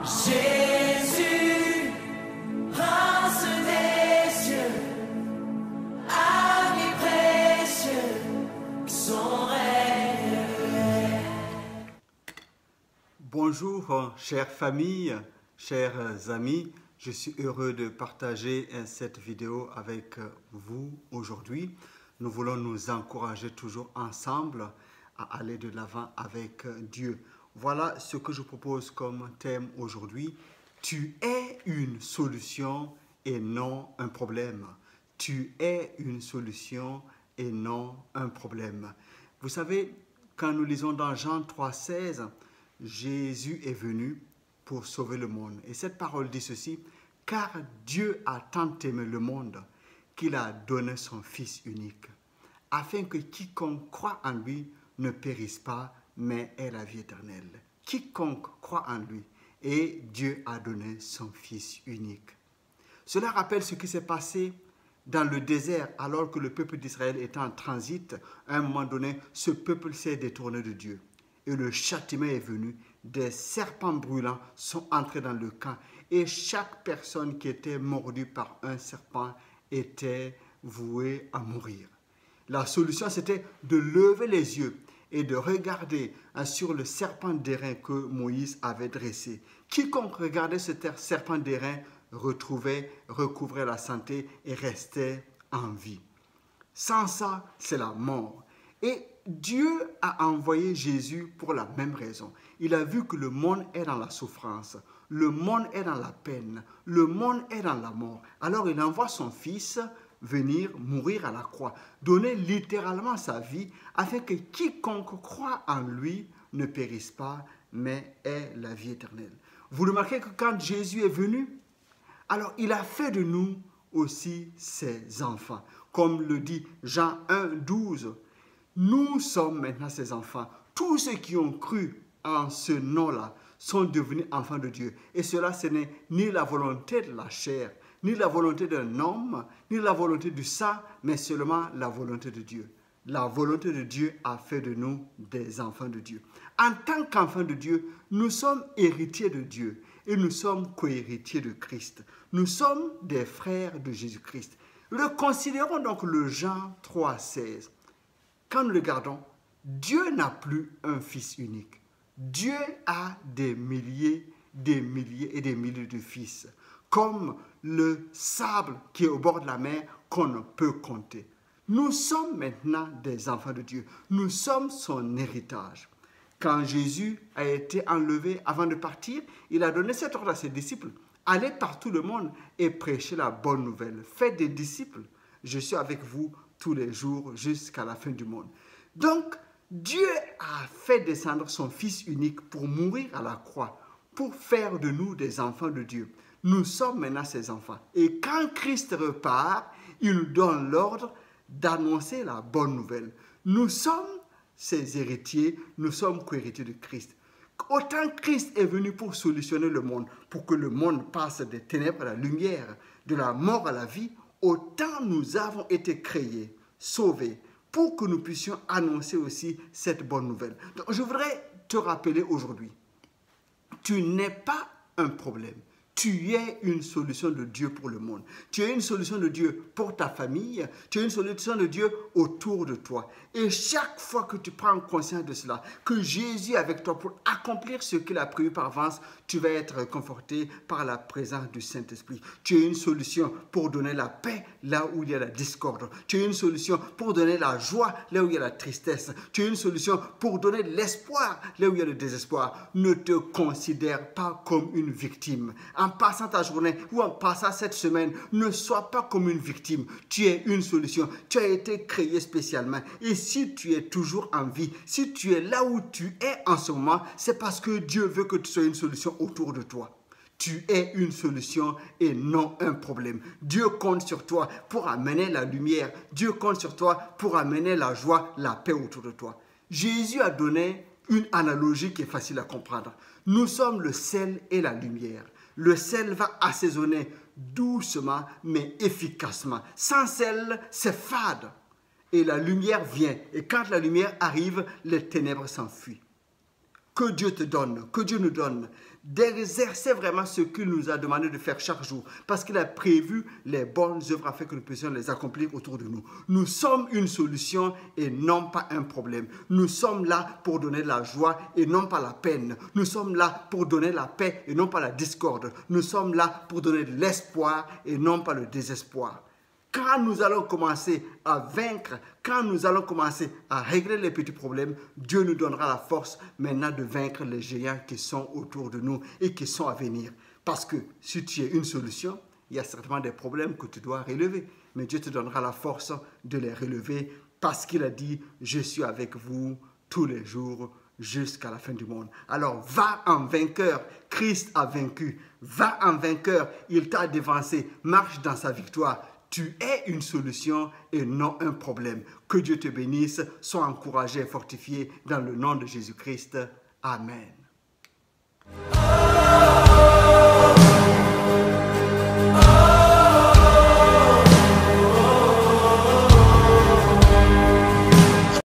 Jésus, prince des cieux, ami précieux, son règne. Bonjour, chère famille, chers amis. Je suis heureux de partager cette vidéo avec vous aujourd'hui. Nous voulons nous encourager toujours ensemble à aller de l'avant avec Dieu. Voilà ce que je propose comme thème aujourd'hui. Tu es une solution et non un problème. Tu es une solution et non un problème. Vous savez, quand nous lisons dans Jean 3,16, Jésus est venu pour sauver le monde. Et cette parole dit ceci: car Dieu a tant aimé le monde qu'il a donné son Fils unique, afin que quiconque croit en lui ne périsse pas, mais ait la vie éternelle. Quiconque croit en lui, et Dieu a donné son Fils unique. Cela rappelle ce qui s'est passé dans le désert alors que le peuple d'Israël était en transit. À un moment donné, ce peuple s'est détourné de Dieu. Et le châtiment est venu. Des serpents brûlants sont entrés dans le camp. Et chaque personne qui était mordue par un serpent était vouée à mourir. La solution, c'était de lever les yeux et de regarder sur le serpent d'airain que Moïse avait dressé. Quiconque regardait ce serpent d'airain recouvrait la santé et restait en vie. Sans ça, c'est la mort. Et Dieu a envoyé Jésus pour la même raison. Il a vu que le monde est dans la souffrance, le monde est dans la peine, le monde est dans la mort. Alors il envoie son Fils venir mourir à la croix, donner littéralement sa vie afin que quiconque croit en lui ne périsse pas, mais ait la vie éternelle. Vous remarquez que quand Jésus est venu, alors il a fait de nous aussi ses enfants. Comme le dit Jean 1,12, nous sommes maintenant ses enfants. Tous ceux qui ont cru en ce nom-là sont devenus enfants de Dieu. Et cela, ce n'est ni la volonté de la chair, ni la volonté d'un homme, ni la volonté du sang, mais seulement la volonté de Dieu. La volonté de Dieu a fait de nous des enfants de Dieu. En tant qu'enfants de Dieu, nous sommes héritiers de Dieu et nous sommes co-héritiers de Christ. Nous sommes des frères de Jésus-Christ. Reconsidérons donc le Jean 3,16. Quand nous regardons, Dieu n'a plus un Fils unique. Dieu a des milliers et des milliers de fils, comme le sable qui est au bord de la mer qu'on ne peut compter. Nous sommes maintenant des enfants de Dieu. Nous sommes son héritage. Quand Jésus a été enlevé avant de partir, il a donné cet ordre à ses disciples: allez par tout le monde et prêchez la bonne nouvelle. Faites des disciples. Je suis avec vous tous les jours jusqu'à la fin du monde. Donc, Dieu a fait descendre son Fils unique pour mourir à la croix, pour faire de nous des enfants de Dieu. Nous sommes maintenant ses enfants. Et quand Christ repart, il nous donne l'ordre d'annoncer la bonne nouvelle. Nous sommes ses héritiers, nous sommes co-héritiers de Christ. Autant Christ est venu pour solutionner le monde, pour que le monde passe des ténèbres à la lumière, de la mort à la vie, autant nous avons été créés, sauvés, pour que nous puissions annoncer aussi cette bonne nouvelle. Donc, je voudrais te rappeler aujourd'hui, tu n'es pas un problème. Tu es une solution de Dieu pour le monde. Tu es une solution de Dieu pour ta famille. Tu es une solution de Dieu autour de toi. Et chaque fois que tu prends conscience de cela, que Jésus est avec toi pour accomplir ce qu'il a prévu par avance, tu vas être conforté par la présence du Saint-Esprit. Tu es une solution pour donner la paix là où il y a la discorde. Tu es une solution pour donner la joie là où il y a la tristesse. Tu es une solution pour donner l'espoir là où il y a le désespoir. Ne te considère pas comme une victime. En passant ta journée ou en passant cette semaine, ne sois pas comme une victime. Tu es une solution. Tu as été créé spécialement. Et si tu es toujours en vie, si tu es là où tu es en ce moment, c'est parce que Dieu veut que tu sois une solution autour de toi. Tu es une solution et non un problème. Dieu compte sur toi pour amener la lumière. Dieu compte sur toi pour amener la joie, la paix autour de toi. Jésus a donné une analogie qui est facile à comprendre. Nous sommes le sel et la lumière. Le sel va assaisonner doucement mais efficacement. Sans sel, c'est fade. Et la lumière vient. Et quand la lumière arrive, les ténèbres s'enfuient. que Dieu te donne, que Dieu nous donne, d'exercer vraiment ce qu'il nous a demandé de faire chaque jour, parce qu'il a prévu les bonnes œuvres afin que nous puissions les accomplir autour de nous. Nous sommes une solution et non pas un problème. Nous sommes là pour donner la joie et non pas la peine. Nous sommes là pour donner la paix et non pas la discorde. Nous sommes là pour donner de l'espoir et non pas le désespoir. Quand nous allons commencer à vaincre, quand nous allons commencer à régler les petits problèmes, Dieu nous donnera la force maintenant de vaincre les géants qui sont autour de nous et qui sont à venir. Parce que si tu es une solution, il y a certainement des problèmes que tu dois relever. Mais Dieu te donnera la force de les relever parce qu'il a dit « Je suis avec vous tous les jours jusqu'à la fin du monde. » Alors va en vainqueur, Christ a vaincu. Va en vainqueur, il t'a dévancé, marche dans sa victoire. Tu es une solution et non un problème. Que Dieu te bénisse, sois encouragé et fortifié dans le nom de Jésus-Christ. Amen.